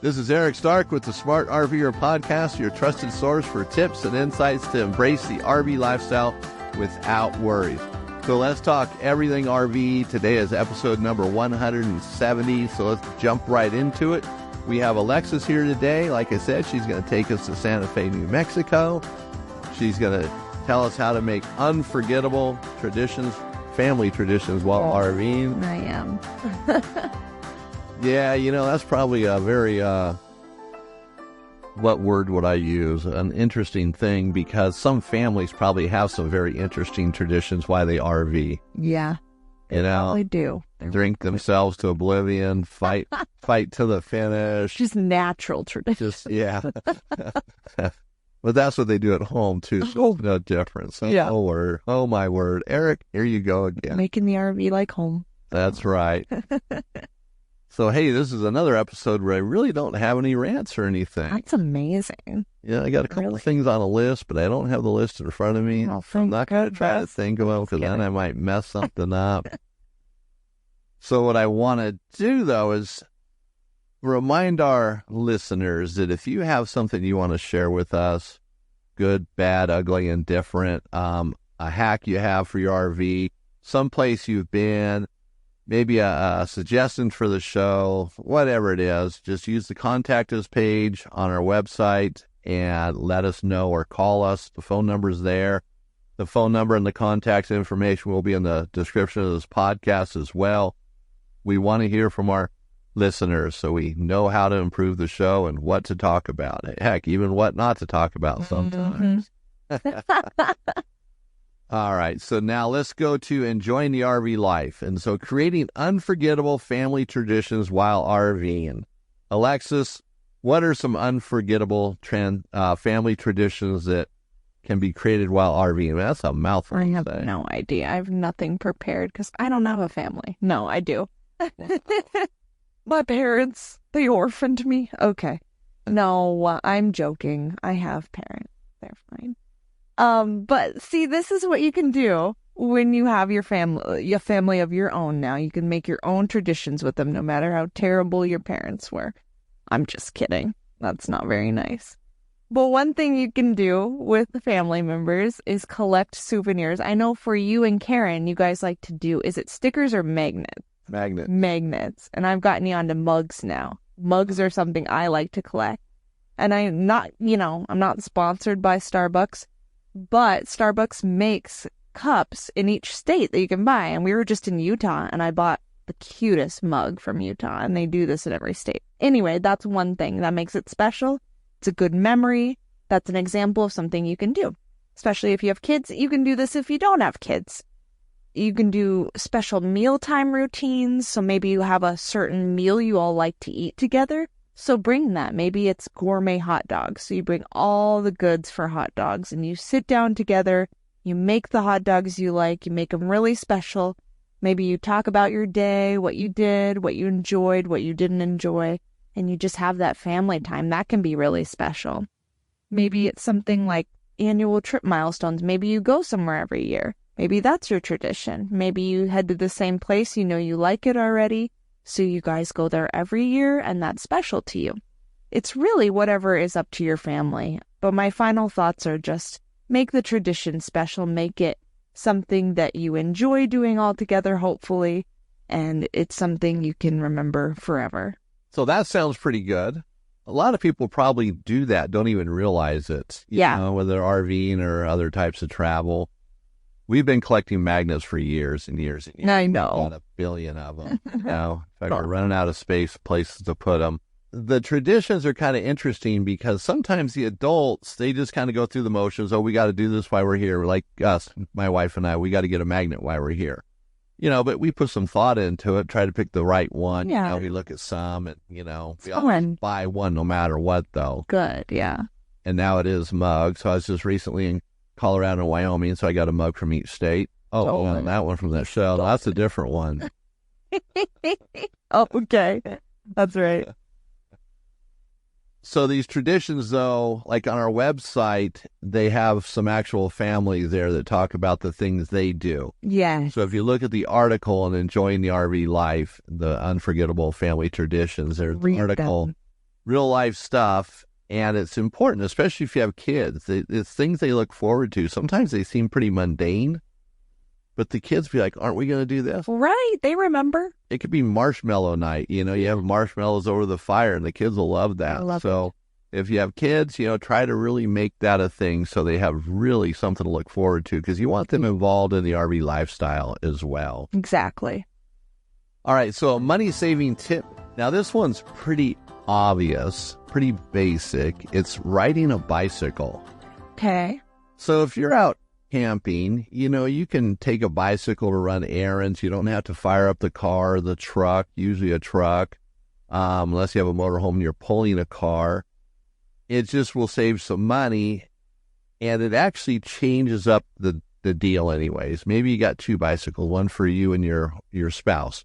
This is Eric Stark with the Smart RVer podcast, your trusted source for tips and insights to embrace the RV lifestyle without worries. So let's talk everything RV. Today is episode number 170, so let's jump right into it. We have Alexis here today. Like I said, she's going to take us to Santa Fe, New Mexico. She's going to tell us how to make unforgettable traditions, family traditions while RVing. I am. Yeah, that's probably a very, what word would I use? An interesting thing, because some families probably have some very interesting traditions while they RV. Yeah. They probably do. Drink themselves to oblivion, fight to the finish. Just natural traditions. Yeah. But that's what they do at home, too. So no difference. Yeah. Oh, my word. Eric, here you go again. Making the RV like home. That's right. So, hey, this is another episode where I really don't have any rants or anything. That's amazing. Yeah, I got a couple of things on a list, but I don't have the list in front of me. Oh, I'm not going to try to think of them, because then I might mess something up. So what I want to do, though, is remind our listeners that if you have something you want to share with us, good, bad, ugly, indifferent, a hack you have for your RV, someplace you've been, maybe a suggestion for the show, whatever it is, just use the contact us page on our website and let us know, or call us. The phone number's there. The phone number and the contact information will be in the description of this podcast as well. We want to hear from our listeners so we know how to improve the show and what to talk about. Heck, even what not to talk about sometimes. All right, so now let's go to enjoying the RV life. And so creating unforgettable family traditions while RVing. Alexis, what are some unforgettable family traditions that can be created while RVing? That's a mouthful. I have no idea. I have nothing prepared because I don't have a family. No, I do. My parents, they orphaned me. Okay. No, I'm joking. I have parents. They're fine. But see, this is what you can do when you have your family of your own now. You can make your own traditions with them, no matter how terrible your parents were. I'm just kidding. That's not very nice. But one thing you can do with the family members is collect souvenirs. I know for you and Karen, you guys like to do, is it stickers or magnets? Magnets. And I've gotten you onto mugs now. Mugs are something I like to collect. And I'm not sponsored by Starbucks, but Starbucks makes cups in each state that you can buy. And we were just in Utah, and I bought the cutest mug from Utah, and they do this in every state. Anyway, that's one thing that makes it special. It's a good memory. That's an example of something you can do. Especially if you have kids. You can do this if you don't have kids. You can do special mealtime routines. So maybe you have a certain meal you all like to eat together. So bring that. Maybe it's gourmet hot dogs. So you bring all the goods for hot dogs and you sit down together. You make the hot dogs you like. You make them really special. Maybe you talk about your day, what you did, what you enjoyed, what you didn't enjoy. And you just have that family time. That can be really special. Maybe it's something like annual trip milestones. Maybe you go somewhere every year. Maybe that's your tradition. Maybe you head to the same place. You know you like it already. So you guys go there every year, and that's special to you. It's really whatever is up to your family. But my final thoughts are just make the tradition special. Make it something that you enjoy doing all together, hopefully. And it's something you can remember forever. So that sounds pretty good. A lot of people probably do that, don't even realize it. Yeah. Whether they're RVing or other types of travel. We've been collecting magnets for years and years and years. I know. About 1 billion of them. Now, in fact, we're running out of space, places to put them. The traditions are kind of interesting because sometimes the adults, they just kind of go through the motions. Oh, we got to do this while we're here. Like us, my wife and I, we got to get a magnet while we're here. But we put some thought into it, try to pick the right one. Yeah. We look at some and, we always buy one no matter what, though. Good, yeah. And now it is mugs. So I was just recently in Colorado and Wyoming, so I got a mug from each state. And that one from that shell. That's a different one. Oh, okay. That's right. So these traditions, though, like on our website, they have some actual families there that talk about the things they do. Yeah. So if you look at the article on Enjoying the RV Life, the Unforgettable Family Traditions, there's an article real life stuff. And it's important, especially if you have kids. It's things they look forward to. Sometimes they seem pretty mundane, but the kids be like, aren't we going to do this? Right. They remember. It could be marshmallow night. You have marshmallows over the fire, and the kids will love that. I love so if you have kids, try to really make that a thing so they have really something to look forward to, because you want them involved in the RV lifestyle as well. Exactly. All right, so a money-saving tip. Now, this one's pretty obvious, pretty basic. It's riding a bicycle. Okay. So if you're out camping, you can take a bicycle to run errands. You don't have to fire up the car or the truck, usually a truck, unless you have a motorhome and you're pulling a car. It just will save some money, and it actually changes up the deal anyways. Maybe you got 2 bicycles, one for you and your spouse.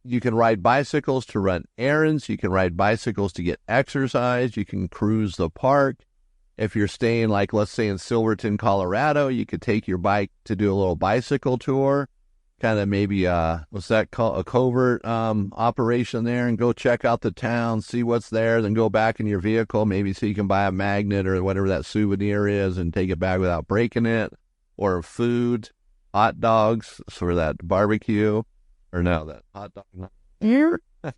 You can ride bicycles to run errands. You can ride bicycles to get exercise. You can cruise the park. If you're staying, like, let's say in Silverton, Colorado, you could take your bike to do a little bicycle tour, kind of maybe, what's that called? A covert operation there, and go check out the town, see what's there, then go back in your vehicle, maybe so you can buy a magnet or whatever that souvenir is and take it back without breaking it, or food, hot dogs for that barbecue. Or no, that hot dog.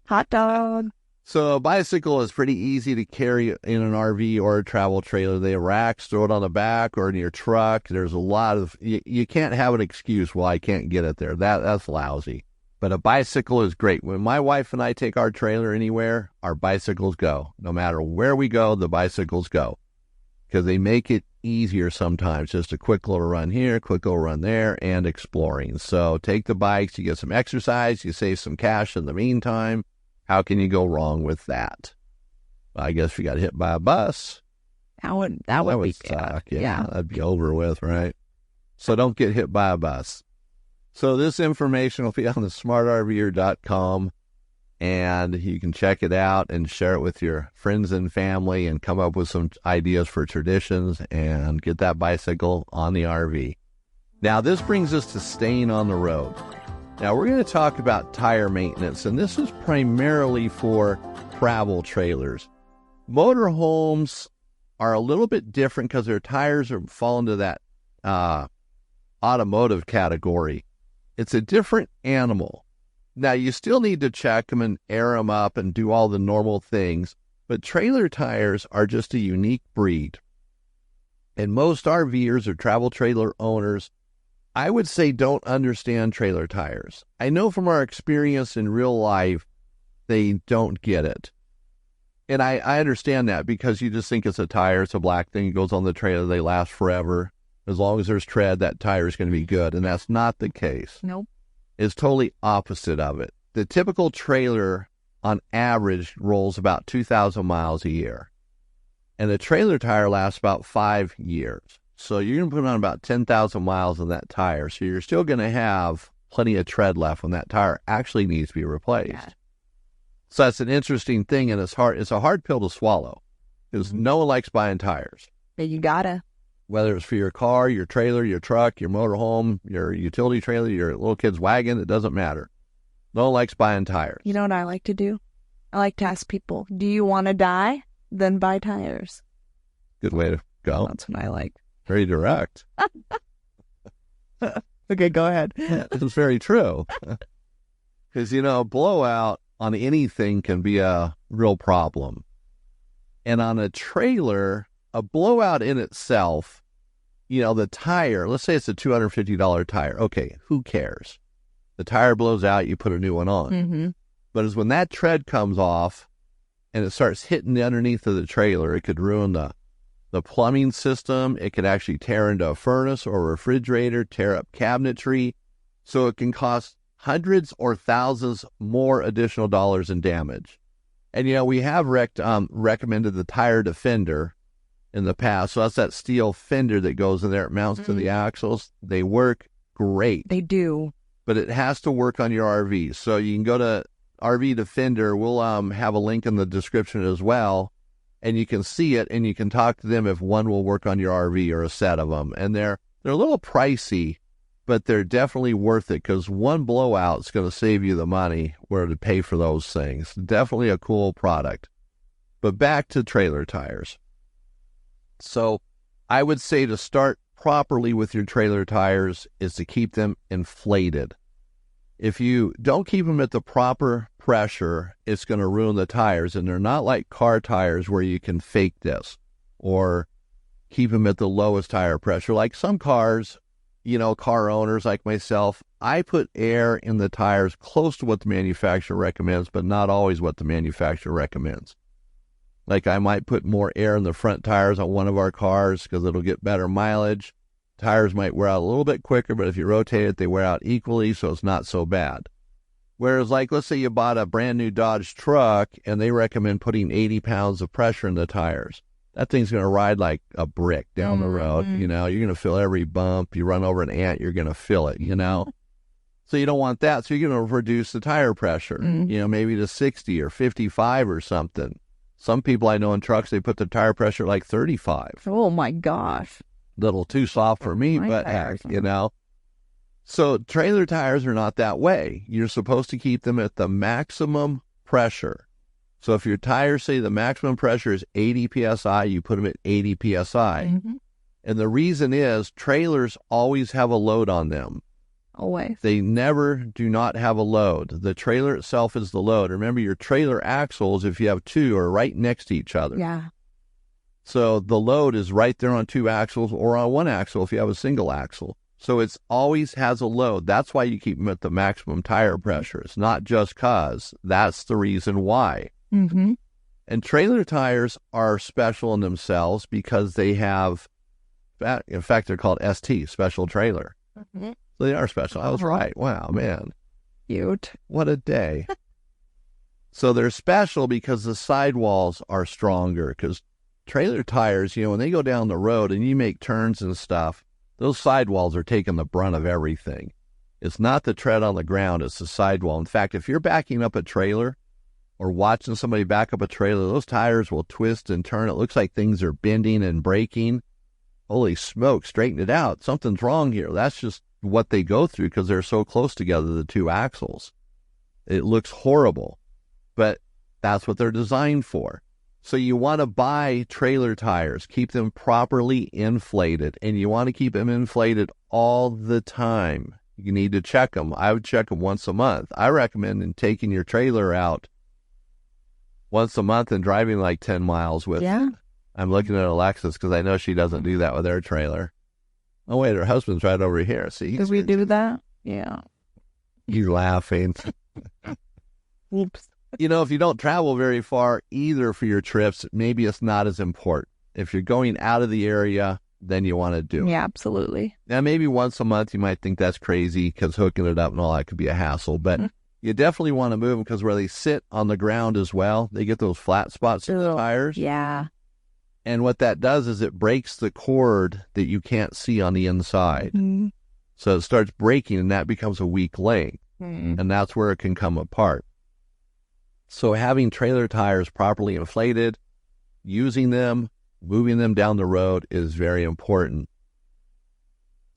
Hot dog. So a bicycle is pretty easy to carry in an RV or a travel trailer. They have racks, throw it on the back or in your truck. There's a lot of, you can't have an excuse, well, I can't get it there. That's lousy. But a bicycle is great. When my wife and I take our trailer anywhere, our bicycles go. No matter where we go, the bicycles go. Because they make it easier sometimes, just a quick little run here, quick little run there, and exploring. So take the bikes, you get some exercise, you save some cash in the meantime. How can you go wrong with that? Well, I guess if you got hit by a bus, that would be suck. Yeah. Yeah, that'd be over with, right? So don't get hit by a bus. So this information will be on the smartrver.com. And you can check it out and share it with your friends and family and come up with some ideas for traditions and get that bicycle on the RV. Now, this brings us to staying on the road. Now, we're going to talk about tire maintenance, and this is primarily for travel trailers. Motorhomes are a little bit different because their tires fall into that automotive category. It's a different animal. Now, you still need to check them and air them up and do all the normal things, but trailer tires are just a unique breed. And most RVers or travel trailer owners, I would say, don't understand trailer tires. I know from our experience in real life, they don't get it. And I understand that because you just think it's a tire, it's a black thing, it goes on the trailer, they last forever. As long as there's tread, that tire is going to be good. And that's not the case. Nope. Is totally opposite of it. The typical trailer, on average, rolls about 2,000 miles a year. And the trailer tire lasts about 5 years. So you're going to put on about 10,000 miles on that tire. So you're still going to have plenty of tread left when that tire actually needs to be replaced. Yeah. So that's an interesting thing, and it's a hard pill to swallow because no one likes buying tires. Yeah, you gotta. Whether it's for your car, your trailer, your truck, your motorhome, your utility trailer, your little kid's wagon, it doesn't matter. No one likes buying tires. You know what I like to do? I like to ask people, do you want to die? Then buy tires. Good way to go. That's what I like. Very direct. Okay, go ahead. It's very true. Because, a blowout on anything can be a real problem. And on a trailer, a blowout in itself, the tire, let's say it's a $250 tire. Okay, who cares? The tire blows out, you put a new one on. Mm-hmm. But it's when that tread comes off and it starts hitting the underneath of the trailer, it could ruin the plumbing system. It could actually tear into a furnace or a refrigerator, tear up cabinetry. So it can cost hundreds or thousands more additional dollars in damage. And, we have recommended the tire defender in the past. So that's that steel fender that goes in there. It mounts to the axles. They work great. They do. But it has to work on your RV. So you can go to RV Defender. We'll have a link in the description as well. And you can see it and you can talk to them if one will work on your RV or a set of them. And they're a little pricey, but they're definitely worth it because one blowout is going to save you the money where to pay for those things. Definitely a cool product. But back to trailer tires. So I would say to start properly with your trailer tires is to keep them inflated. If you don't keep them at the proper pressure, it's going to ruin the tires. And they're not like car tires where you can fake this or keep them at the lowest tire pressure. Like some cars, car owners like myself, I put air in the tires close to what the manufacturer recommends, but not always what the manufacturer recommends. Like I might put more air in the front tires on one of our cars because it'll get better mileage. Tires might wear out a little bit quicker, but if you rotate it, they wear out equally, so it's not so bad. Whereas, like, let's say you bought a brand new Dodge truck and they recommend putting 80 pounds of pressure in the tires. That thing's going to ride like a brick down the road. You're going to feel every bump. You run over an ant, you're going to feel it, So you don't want that. So you're going to reduce the tire pressure, maybe to 60 or 55 or something. Some people I know in trucks, they put the tire pressure like 35. Oh, my gosh. Little too soft for me, but heck, So trailer tires are not that way. You're supposed to keep them at the maximum pressure. So if your tires say the maximum pressure is 80 psi, you put them at 80 psi. And the reason is trailers always have a load on them. Always. They never do not have a load. The trailer itself is the load. Remember, your trailer axles, if you have two, are right next to each other. Yeah. So the load is right there on two axles or on one axle if you have a single axle. So it always has a load. That's why you keep them at the maximum tire pressure. It's not just because. That's the reason why. And trailer tires are special in themselves because they have, in fact, they're called ST, special trailer. So they are special. I was right. Wow, man. Cute. What a day. So they're special because the sidewalls are stronger because trailer tires, when they go down the road and you make turns and stuff, those sidewalls are taking the brunt of everything. It's not the tread on the ground, it's the sidewall. In fact, if you're backing up a trailer or watching somebody back up a trailer, those tires will twist and turn. It looks like things are bending and breaking. Holy smoke, straighten it out. Something's wrong here. That's just what they go through because they're so close together, the two axles. It looks horrible, but that's what they're designed for. So you want to buy trailer tires, keep them properly inflated, and you want to keep them inflated all the time. You need to check them. I would check them once a month. I recommend taking your trailer out once a month and driving like 10 miles with it. I'm looking at Alexis because I know she doesn't do that with her trailer. Oh, wait, her husband's right over here. See, Did we do that? Yeah. He's laughing. Oops. If you don't travel very far either for your trips, maybe it's not as important. If you're going out of the area, then you want to do it. Yeah, absolutely. Now, maybe once a month you might think that's crazy because hooking it up and all that could be a hassle, but you definitely want to move them because where they sit on the ground as well, they get those flat spots in the tires. Yeah. And what that does is it breaks the cord that you can't see on the inside. So it starts breaking and that becomes a weak link. And that's where it can come apart. So having trailer tires properly inflated, using them, moving them down the road is very important.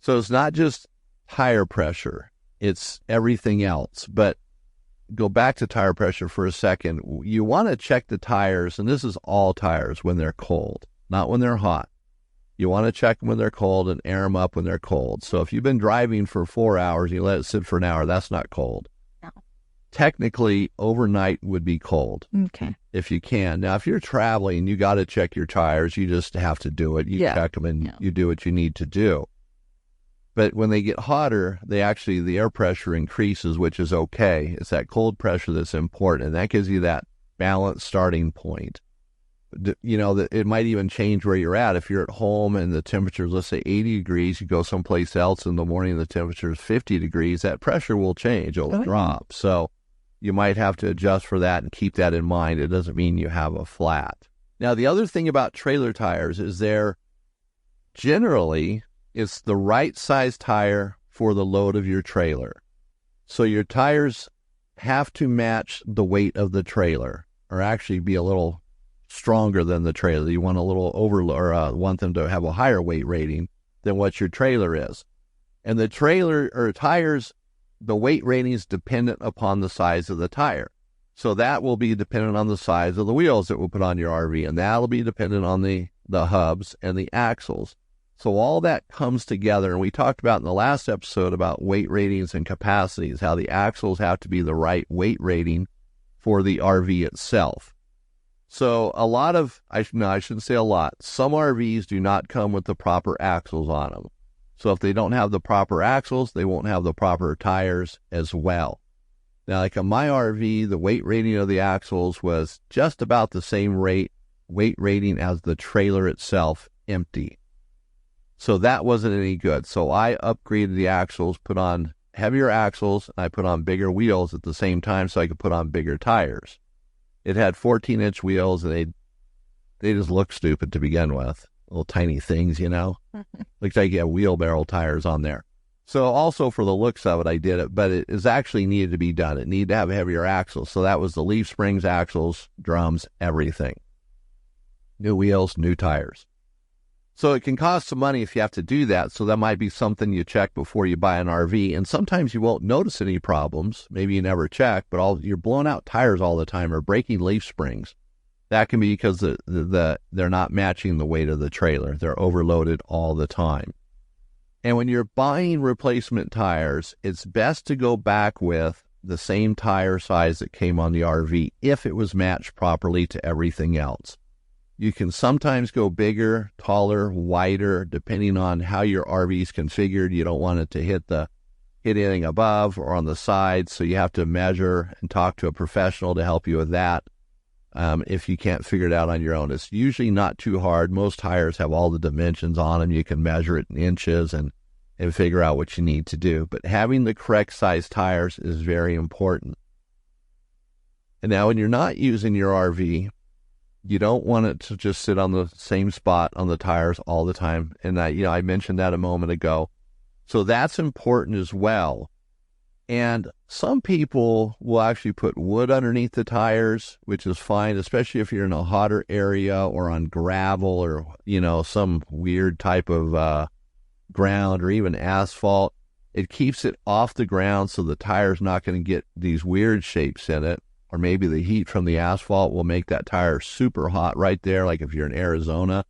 So it's not just tire pressure, it's everything else. But go back to tire pressure for a second. You want to check the tires, and this is all tires, when they're cold, not when they're hot. You want to check them when they're cold and air them up when they're cold. So if you've been driving for 4 hours, you let it sit for an hour, that's not cold. Technically, overnight would be cold. Okay. If you can. Now, if you're traveling, you got to check your tires. You just have to do it. You check them and you do what you need to do. But when they get hotter, the air pressure increases, which is okay. It's that cold pressure that's important, and that gives you that balanced starting point. That it might even change where you're at. If you're at home and the temperature's, let's say, 80 degrees, you go someplace else in the morning and the temperature is 50 degrees, that pressure will change. It'll drop. So you might have to adjust for that and keep that in mind. It doesn't mean you have a flat. Now, the other thing about trailer tires is it's the right size tire for the load of your trailer. So your tires have to match the weight of the trailer, or actually be a little stronger than the trailer. You want a little want them to have a higher weight rating than what your trailer is. And the trailer or tires, the weight rating is dependent upon the size of the tire. So that will be dependent on the size of the wheels that we'll put on your RV, and that'll be dependent on the hubs and the axles. So all that comes together, and we talked about in the last episode about weight ratings and capacities, how the axles have to be the right weight rating for the RV itself. So a lot of, I shouldn't say a lot, some RVs do not come with the proper axles on them. So if they don't have the proper axles, they won't have the proper tires as well. Now, like on my RV, the weight rating of the axles was just about the same weight rating as the trailer itself, empty. So that wasn't any good. So I upgraded the axles, put on heavier axles, and I put on bigger wheels at the same time so I could put on bigger tires. It had 14-inch wheels, and they just look stupid to begin with. Little tiny things, Looks like you have wheelbarrow tires on there. So also for the looks of it, I did it, but it is actually needed to be done. It needed to have heavier axles. So that was the leaf springs, axles, drums, everything. New wheels, new tires. So it can cost some money if you have to do that. So that might be something you check before you buy an RV. And sometimes you won't notice any problems. Maybe you never check, but you're blowing out tires all the time or breaking leaf springs. That can be because they're not matching the weight of the trailer. They're overloaded all the time. And when you're buying replacement tires, it's best to go back with the same tire size that came on the RV if it was matched properly to everything else. You can sometimes go bigger, taller, wider, depending on how your RV is configured. You don't want it to hit anything above or on the sides, so you have to measure and talk to a professional to help you with that. If you can't figure it out on your own. It's usually not too hard. Most tires have all the dimensions on them. You can measure it in inches and figure out what you need to do. But having the correct size tires is very important. And now when you're not using your RV, you don't want it to just sit on the same spot on the tires all the time. And I mentioned that a moment ago. So that's important as well. And some people will actually put wood underneath the tires, which is fine, especially if you're in a hotter area or on gravel or, some weird type of ground or even asphalt. It keeps it off the ground so the tire's not going to get these weird shapes in it. Or maybe the heat from the asphalt will make that tire super hot right there, like if you're in Arizona.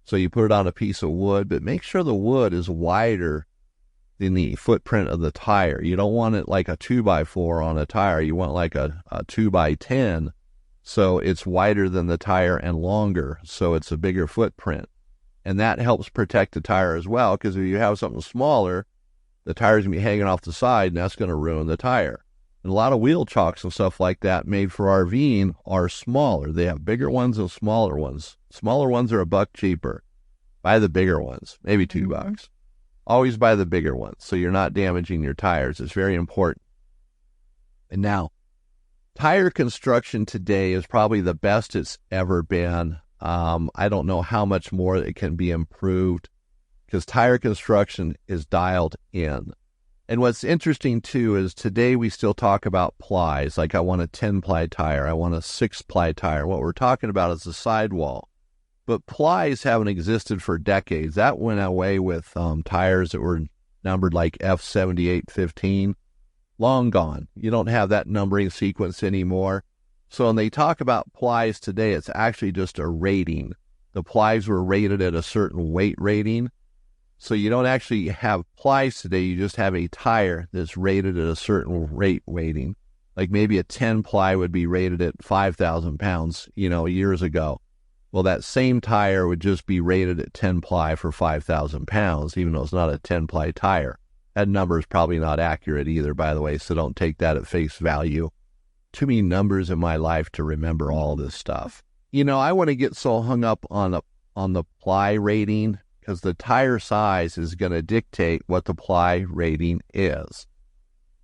So you put it on a piece of wood, but make sure the wood is wider than the footprint of the tire. You don't want it like a 2x4 on a tire. You want like a 2x10, so it's wider than the tire and longer, so it's a bigger footprint. And that helps protect the tire as well, because if you have something smaller, the tire's going to be hanging off the side, and that's going to ruin the tire. And a lot of wheel chocks and stuff like that made for RVing are smaller. They have bigger ones and smaller ones. Smaller ones are $1 cheaper. Buy the bigger ones, maybe $2. Always buy the bigger ones so you're not damaging your tires. It's very important. And now, tire construction today is probably the best it's ever been. I don't know how much more it can be improved because tire construction is dialed in. And what's interesting, too, is today we still talk about plies. Like I want a 10-ply tire. I want a 6-ply tire. What we're talking about is the sidewall. But plies haven't existed for decades. That went away with tires that were numbered like F7815. Long gone. You don't have that numbering sequence anymore. So when they talk about plies today, it's actually just a rating. The plies were rated at a certain weight rating. So you don't actually have plies today. You just have a tire that's rated at a certain rate rating. Like maybe a 10-ply would be rated at 5,000 pounds, years ago. Well, that same tire would just be rated at 10-ply for 5,000 pounds, even though it's not a 10-ply tire. That number is probably not accurate either, by the way, so don't take that at face value. Too many numbers in my life to remember all this stuff. I want to get so hung up on the ply rating because the tire size is going to dictate what the ply rating is.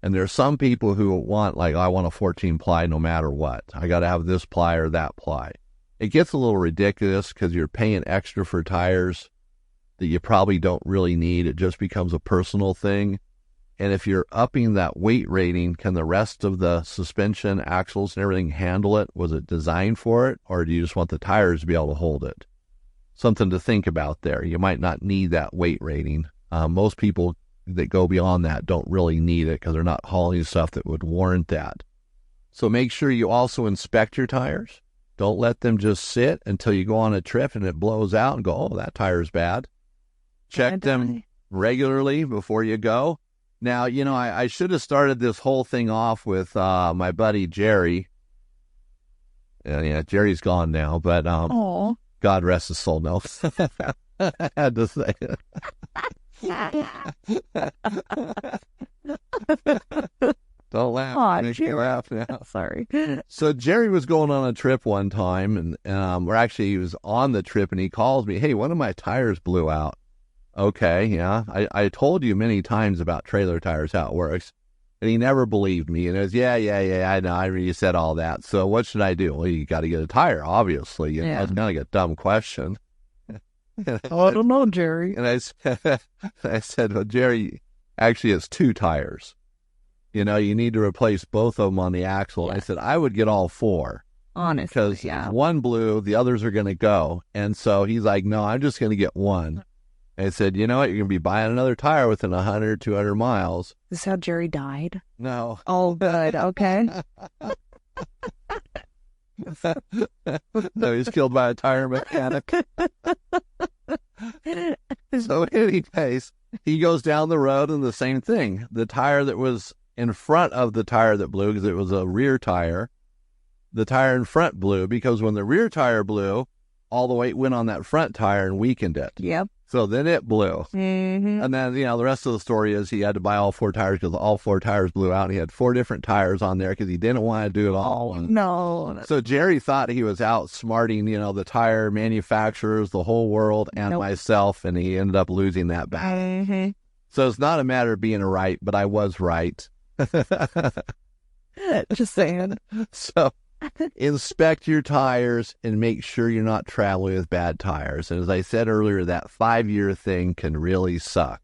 And there are some people who want, I want a 14-ply no matter what. I got to have this ply or that ply. It gets a little ridiculous because you're paying extra for tires that you probably don't really need. It just becomes a personal thing. And if you're upping that weight rating, can the rest of the suspension, axles, and everything handle it? Was it designed for it? Or do you just want the tires to be able to hold it? Something to think about there. You might not need that weight rating. Most people that go beyond that don't really need it because they're not hauling stuff that would warrant that. So make sure you also inspect your tires. Don't let them just sit until you go on a trip and it blows out and go, oh, that tire's bad. Check them regularly before you go. Now, I should have started this whole thing off with my buddy Jerry. Yeah, Jerry's gone now, but God rest his soul. No, I had to say it. Don't laugh. Make me laugh now. Sorry. So Jerry was going on a trip one time, and or actually he was on the trip, and he calls me, hey, one of my tires blew out. Okay, yeah. I told you many times about trailer tires, how it works. And he never believed me. And it was, yeah, I know. I already said all that. So what should I do? Well, you got to get a tire, obviously. It's kind of like a dumb question. I don't know, Jerry. And I said, well, Jerry, actually it's 2 tires. You need to replace both of them on the axle. Yes. I said, I would get all 4. Honestly, because one blew, the others are going to go. And so he's like, no, I'm just going to get one. And I said, you know what? You're going to be buying another tire within 100, 200 miles. Is this how Jerry died? No. Oh, good. Okay. No, he's killed by a tire mechanic. So anyways, he goes down the road and the same thing. The tire that was in front of the tire that blew, because it was a rear tire, the tire in front blew because when the rear tire blew, all the weight went on that front tire and weakened it. Yep. So then it blew. Mm-hmm. And then, the rest of the story is he had to buy all 4 tires because all 4 tires blew out. And he had 4 different tires on there because he didn't want to do it all. No. So Jerry thought he was outsmarting, the tire manufacturers, the whole world, and myself. And he ended up losing that battle. Mm-hmm. So it's not a matter of being right, but I was right. Just saying. So inspect your tires and make sure you're not traveling with bad tires. And as I said earlier, that 5-year thing can really suck.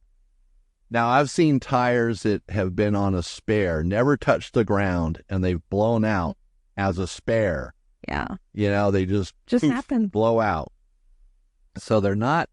Now, I've seen tires that have been on a spare, never touched the ground, and they've blown out as a spare. Yeah. They just happen. Blow out. So they're not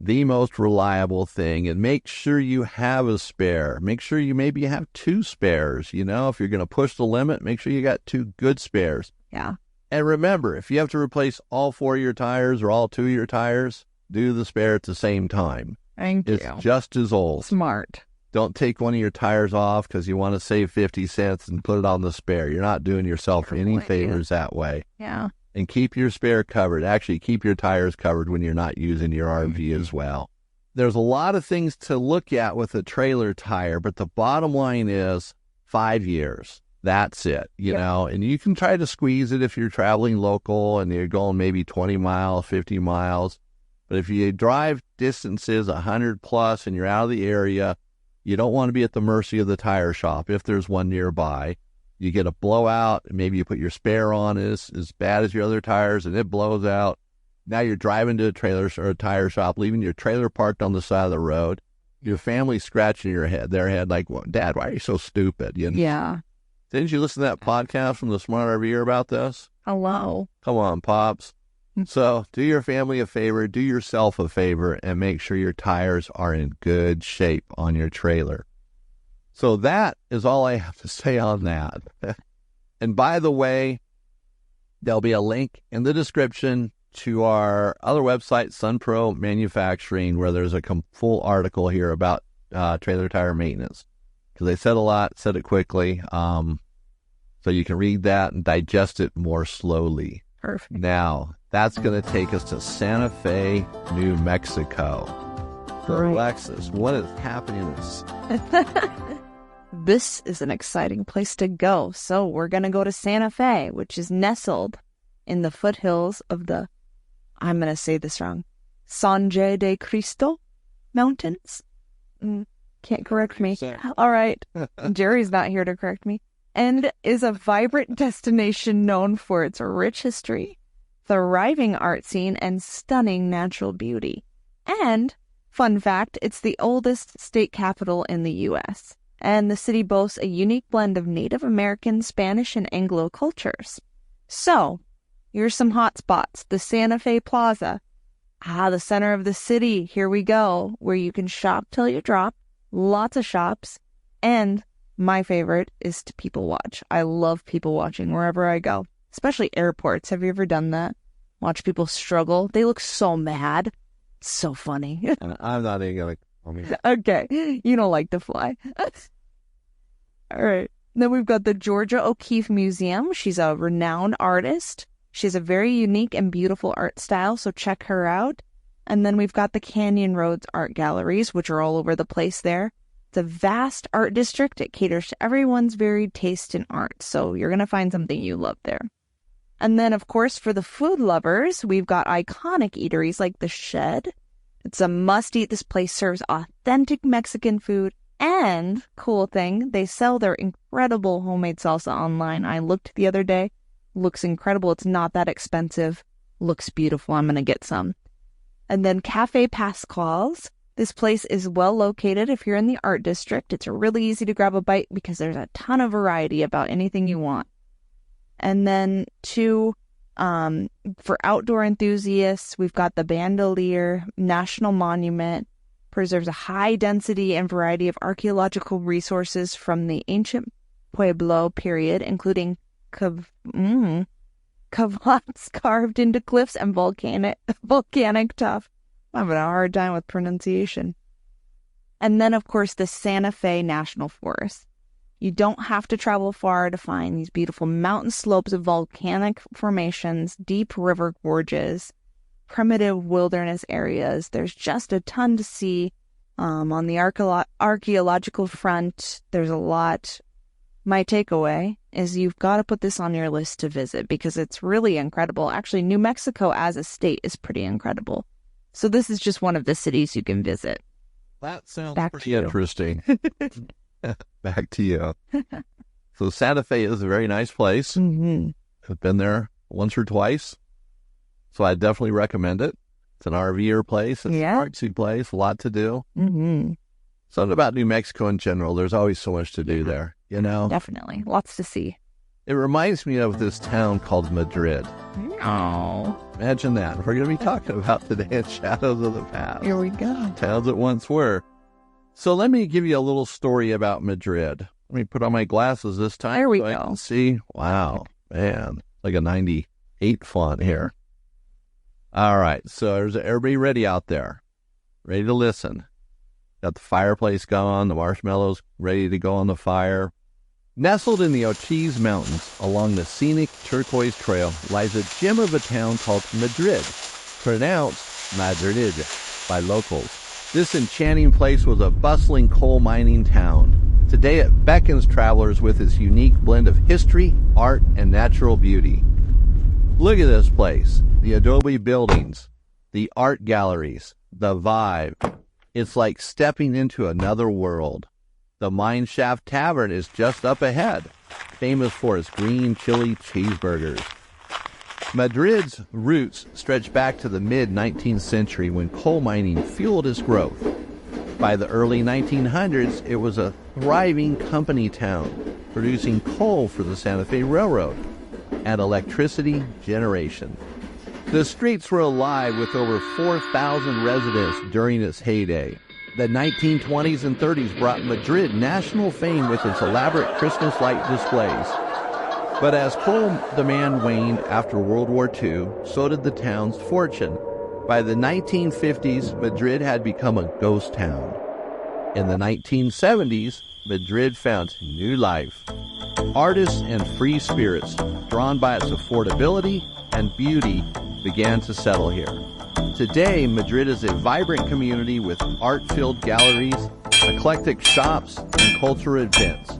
the most reliable thing. And make sure you have a spare. Make sure you maybe have 2 spares. If you're going to push the limit, make sure you got 2 good spares. Yeah. And remember, if you have to replace all 4 of your tires or all 2 of your tires, do the spare at the same time. Thank you. It's just as old. Smart. Don't take one of your tires off because you want to save 50 cents and put it on the spare. You're not doing yourself any favors that way. Yeah. And keep your spare covered. Actually, keep your tires covered when you're not using your RV as well. There's a lot of things to look at with a trailer tire, but the bottom line is 5 years. That's it, and you can try to squeeze it if you're traveling local and you're going maybe 20 miles, 50 miles. But if you drive distances 100 plus and you're out of the area, you don't want to be at the mercy of the tire shop if there's one nearby. You get a blowout, maybe you put your spare on, it's as bad as your other tires, and it blows out. Now you're driving to a trailer or a tire shop, leaving your trailer parked on the side of the road. Your family's scratching their head like, well, Dad, why are you so stupid? Yeah. Didn't you listen to that podcast from the Smart RVer about this? Hello. Come on, Pops. So do your family a favor, do yourself a favor, and make sure your tires are in good shape on your trailer. So that is all I have to say on that. And by the way, there'll be a link in the description to our other website, SunPro Manufacturing, where there's a full article here about trailer tire maintenance. Because they said a lot, said it quickly. So you can read that and digest it more slowly. Perfect. Now, that's going to take us to Santa Fe, New Mexico. So, right. Alexis, what is happening? This is an exciting place to go. So we're going to go to Santa Fe, which is nestled in the foothills of the, I'm going to say this wrong, Sangre de Cristo Mountains. Can't correct me. All right. Jerry's not here to correct me. And is a vibrant destination known for its rich history, thriving art scene, and stunning natural beauty. And, fun fact, it's the oldest state capital in the U.S., and the city boasts a unique blend of Native American, Spanish, and Anglo cultures. So, here's some hot spots. The Santa Fe Plaza. The center of the city. Here we go, where you can shop till you drop. Lots of shops. And My favorite is to people watch. I love people watching wherever I go, especially airports. Have you ever done that? Watch people struggle. They look so mad. It's so funny. And I'm not even going to... Okay, you don't like to fly. All right. Then we've got the Georgia O'Keeffe Museum. She's a renowned artist. She has a very unique and beautiful art style, so check her out. And then we've got the Canyon Roads Art Galleries, which are all over the place there. It's a vast art district. It caters to everyone's varied taste in art, so you're going to find something you love there. And then, of course, for the food lovers, we've got iconic eateries like The Shed. It's a must-eat. This place serves authentic Mexican food. And, cool thing, they sell their incredible homemade salsa online. I looked the other day. Looks incredible. It's not that expensive. Looks beautiful. I'm going to get some. And then Cafe Pascal's. This place is well located if you're in the art district. It's really easy to grab a bite because there's a ton of variety about anything you want. And then for outdoor enthusiasts, we've got the Bandelier National Monument. Preserves a high density and variety of archaeological resources from the ancient Pueblo period, including cavalets carved into cliffs and volcanic tuff. I'm having a hard time with pronunciation. And then, of course, the Santa Fe National Forest. You don't have to travel far to find these beautiful mountain slopes of volcanic formations, deep river gorges, primitive wilderness areas. There's just a ton to see. On the archaeological front, there's a lot. My takeaway is you've got to put this on your list to visit because it's really incredible. Actually, New Mexico as a state is pretty incredible. So this is just one of the cities you can visit. That sounds pretty interesting. Back to you. So Santa Fe is a very nice place. Mm-hmm. I've been there once or twice. So I definitely recommend it. It's an RVer place. It's an artsy place. A lot to do. Mm-hmm. Something about New Mexico in general. There's always so much to do there, you know? Definitely. Lots to see. It reminds me of this town called Madrid. Oh. Imagine that. We're going to be talking about today in Shadows of the Past. Here we go. Towns that once were. So let me give you a little story about Madrid. Let me put on my glasses this time. There we so go. I can see. Wow, man. Like a 98 font here. All right. So is everybody ready out there? Ready to listen? Got the fireplace going, the marshmallows ready to go on the fire. Nestled in the Ortiz Mountains along the scenic Turquoise Trail lies a gem of a town called Madrid, pronounced Madrid by locals. This enchanting place was a bustling coal mining town. Today it beckons travelers with its unique blend of history, art, and natural beauty. Look at this place. The adobe buildings, the art galleries, the vibe. It's like stepping into another world. The Mine Shaft Tavern is just up ahead, famous for its green chili cheeseburgers. Madrid's roots stretch back to the mid-19th century when coal mining fueled its growth. By the early 1900s, it was a thriving company town, producing coal for the Santa Fe Railroad and electricity generation. The streets were alive with over 4,000 residents during its heyday. The 1920s and 30s brought Madrid national fame with its elaborate Christmas light displays. But as coal demand waned after World War II, so did the town's fortune. By the 1950s, Madrid had become a ghost town. In the 1970s, Madrid found new life. Artists and free spirits, drawn by its affordability and beauty, began to settle here. Today, Madrid is a vibrant community with art-filled galleries, eclectic shops, and cultural events.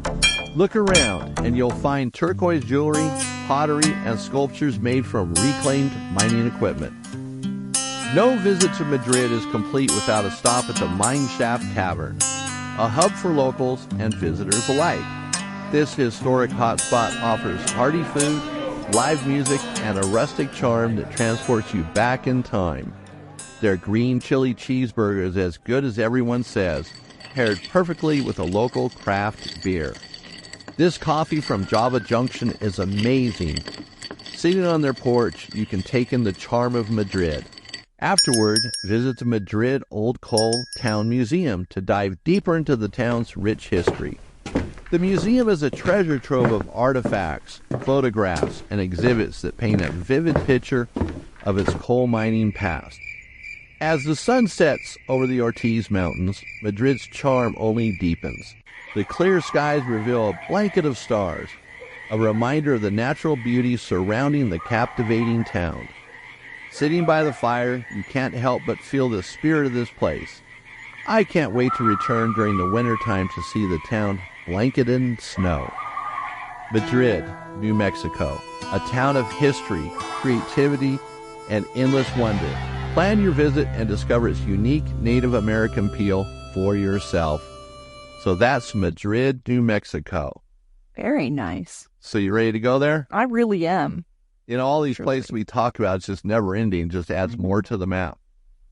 Look around, and you'll find turquoise jewelry, pottery, and sculptures made from reclaimed mining equipment. No visit to Madrid is complete without a stop at the Mine Shaft Tavern, a hub for locals and visitors alike. This historic hotspot offers hearty food, live music, and a rustic charm that transports you back in time. Their green chili cheeseburger is as good as everyone says, paired perfectly with a local craft beer. This coffee from Java Junction is amazing. Sitting on their porch, you can take in the charm of Madrid. Afterward, visit the Madrid Old Coal Town Museum to dive deeper into the town's rich history. The museum is a treasure trove of artifacts, photographs, and exhibits that paint a vivid picture of its coal mining past. As the sun sets over the Ortiz Mountains, Madrid's charm only deepens. The clear skies reveal a blanket of stars, a reminder of the natural beauty surrounding the captivating town. Sitting by the fire, you can't help but feel the spirit of this place. I can't wait to return during the wintertime to see the town blanketed in snow. Madrid, New Mexico, a town of history, creativity, and endless wonder. Plan your visit and discover its unique Native American appeal for yourself. So that's Madrid, New Mexico. Very nice. So you ready to go there? I really am. You know, all these places we talk about, it's just never ending, just adds more to the map.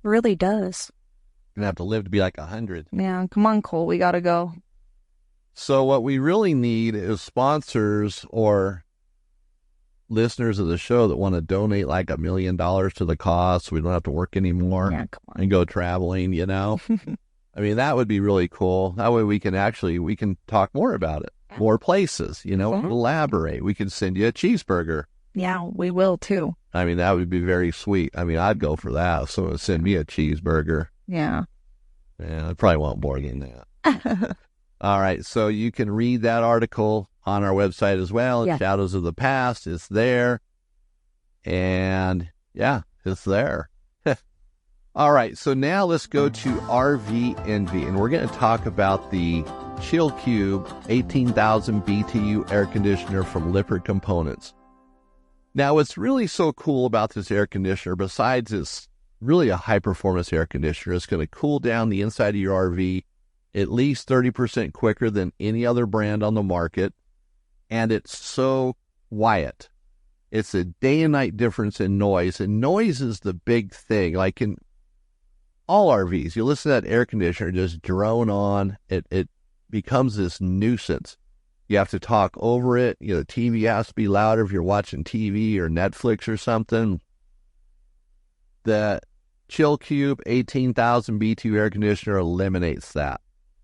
Really does. You're going to have to live to be like 100. Yeah, come on, Cole, we gotta go. So what we really need is sponsors or listeners of the show that want to donate like $1 million to the cause so we don't have to work anymore and go traveling, you know? I mean, that would be really cool. That way we can talk more about it. More places, you know, elaborate. We can send you a cheeseburger. Yeah, we will too. I mean, that would be very sweet. I mean, I'd go for that. If someone would send me a cheeseburger. Yeah. Yeah, I probably want more than that. All right, so you can read that article on our website as well. Yeah. Shadows of the Past, it's there. And yeah, it's there. All right, so now let's go to RV Envy, and we're going to talk about the Chill Cube 18,000 BTU air conditioner from Lippert Components. Now, what's really so cool about this air conditioner, besides it's really a high-performance air conditioner, it's going to cool down the inside of your RV at least 30% quicker than any other brand on the market, and it's so quiet. It's a day and night difference in noise, and noise is the big thing. Like in all RVs, you listen to that air conditioner just drone on, it becomes this nuisance. You have to talk over it. You know, the TV has to be louder if you're watching TV or Netflix or something. The Chill Cube 18,000 BTU air conditioner eliminates that.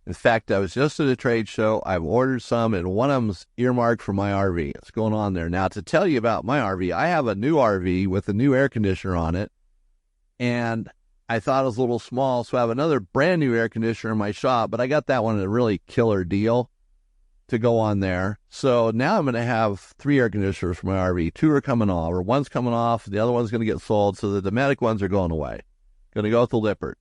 In fact, I was just at a trade show. I've ordered some, and one of them's earmarked for my RV. It's going on there. Now, to tell you about my RV, I have a new RV with a new air conditioner on it, and I thought it was a little small, so I have another brand new air conditioner in my shop, but I got that one at a really killer deal to go on there. So now I'm going to have 3 air conditioners for my RV. 2 are coming off, or one's coming off, the other one's going to get sold, so the Dometic ones are going away. Going to go with the Lippert.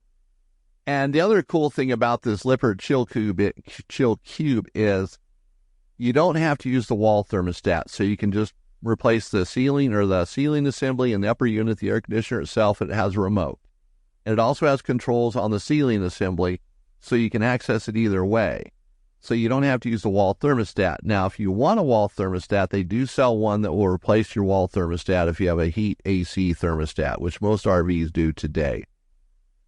And the other cool thing about this Lippert Chill Cube is you don't have to use the wall thermostat, so you can just replace the ceiling or the ceiling assembly in the upper unit, the air conditioner itself, and it has a remote. And it also has controls on the ceiling assembly, so you can access it either way. So you don't have to use the wall thermostat. Now, if you want a wall thermostat, they do sell one that will replace your wall thermostat if you have a heat AC thermostat, which most RVs do today.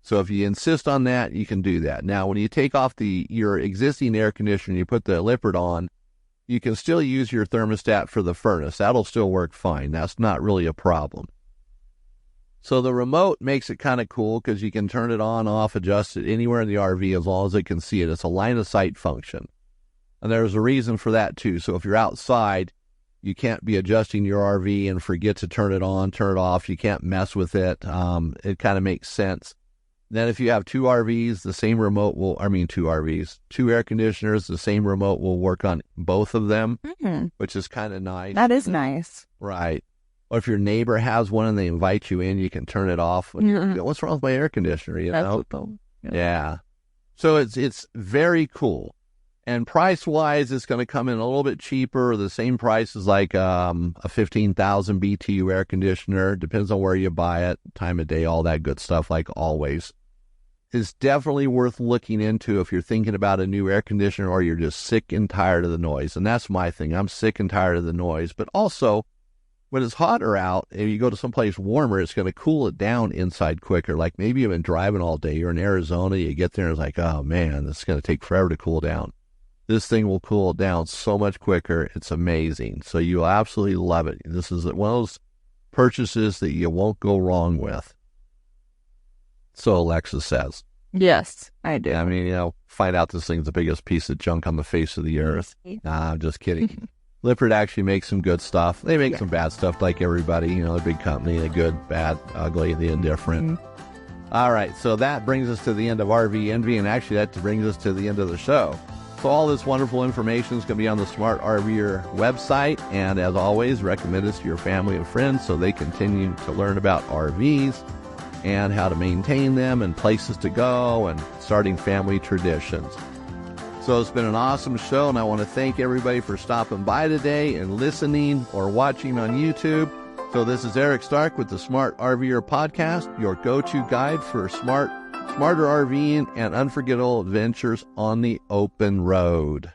So if you insist on that, you can do that. Now, when you take off your existing air conditioner and you put the Lippert on, you can still use your thermostat for the furnace. That'll still work fine. That's not really a problem. So the remote makes it kind of cool because you can turn it on, off, adjust it anywhere in the RV as long as it can see it. It's a line of sight function. And there's a reason for that too. So if you're outside, you can't be adjusting your RV and forget to turn it on, turn it off. You can't mess with it. It kind of makes sense. Then if you have 2 RVs, the same remote two air conditioners, the same remote will work on both of them, which is kind of nice. That is nice. Right. Or if your neighbor has one and they invite you in, you can turn it off. What's wrong with my air conditioner? You know? Yeah. So it's very cool. And price-wise, it's going to come in a little bit cheaper, the same price as like a 15,000 BTU air conditioner. Depends on where you buy it, time of day, all that good stuff, like always. It's definitely worth looking into if you're thinking about a new air conditioner or you're just sick and tired of the noise. And that's my thing. I'm sick and tired of the noise. But also, when it's hotter out and you go to someplace warmer, it's going to cool it down inside quicker. Like maybe you've been driving all day. You're in Arizona. You get there and it's like, oh, man, this is going to take forever to cool down. This thing will cool it down so much quicker. It's amazing. So you'll absolutely love it. This is one of those purchases that you won't go wrong with. So Alexis says. Yes, I do. I mean, find out this thing's the biggest piece of junk on the face of the earth. Nah, I'm just kidding. Lippert actually makes some good stuff. They make some bad stuff like everybody. A big company, the good, bad, ugly, the indifferent. All right, so that brings us to the end of RV Envy, and actually that brings us to the end of the show. So all this wonderful information is going to be on the Smart RVer website, and as always, recommend us to your family and friends so they continue to learn about RVs and how to maintain them and places to go and starting family traditions. So it's been an awesome show, and I want to thank everybody for stopping by today and listening or watching on YouTube. So this is Eric Stark with the Smart RVer podcast, your go-to guide for smarter RVing and unforgettable adventures on the open road.